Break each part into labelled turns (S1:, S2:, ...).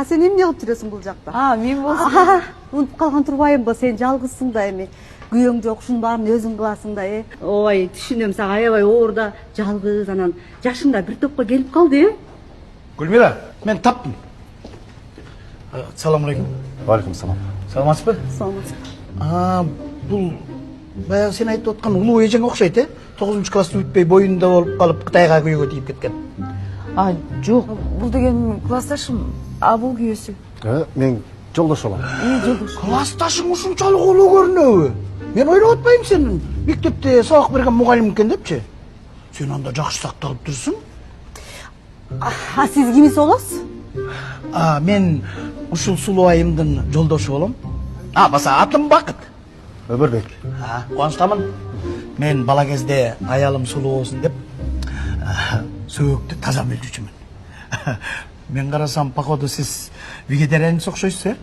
S1: Сен эмне кылып жүрөсүң бул жакта?
S2: Мен болсом.
S1: Унутуп калган турбайымбы, сен жалгызсың да эми. Күйөөң жок, ушунун баарын өзүң кыласың да, Ой, түшүнөм, сага аябай оорда, жалгыз, анан жашың да бир топко келип калды,
S3: Гүлмира, мен таптым. Салам алейкум.
S4: Алейкум салам.
S3: Саламатсызбы?
S1: Саламатсызбы.
S3: Бул баягы сен айтып аткан улуу эжең окшойт, 9-классты бүтпөй боюнда болуп калып Кытайга күйөөгө тийип кеткен.
S2: Жок, бул деген классташым, бул күйөөсү.
S4: Мен жолдош болом.
S2: Жолдош.
S3: Классташың ушунчалык улуу көрүнөбү? Мен ойлоп атпайм сен мектепте сабак берген мугалим экен депчи. Сен анда жакшы сакталып турсуң.
S1: Сиз кимиз болосуз?
S3: Мен ушул сулуу айымдын жолдошу болом. Баса атым Бакыт.
S4: Өмүрбек.
S3: Кубанычтамын. Мен бала кезде аялым сулуу болсун деп сөөктү таза мөлчүчүмүн. Мен карасам, походу сиз вегетарианец окшойсуз,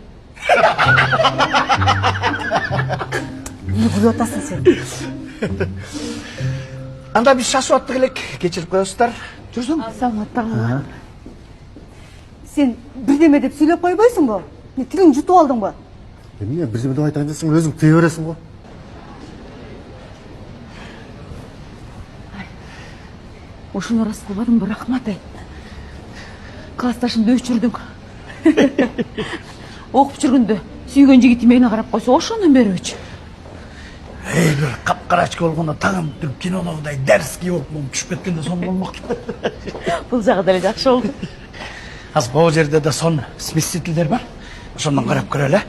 S1: Эмне кылып атасың сен?
S3: Анда биз шашып аттык элек, кечирип коесуздар. Жүрсүң?
S2: Саламатта.
S1: Сен бирдеме деп сүйлөп койбойсуңбу? Тилиң жутуп алдыңбы?
S4: Эмне бирдеме деп айтайын десең өзүң тие бересиң го.
S2: Ушуну ырас кылбадыңбы, рахмат айт. Классташымды өчүрдүң. Окуп жүргөндө сүйгөн жигити мени карап койсо, ошондон берүүчү.
S3: Бир капкарачка болгондо тагын туруп кинологудай дәрс кийип алып түшүп кеткенде сон болмок.
S2: Бул жагы деле жакшы болду.
S3: Азыр бул жерде да сон смесителдер бар. Ошондон карап көрөлү.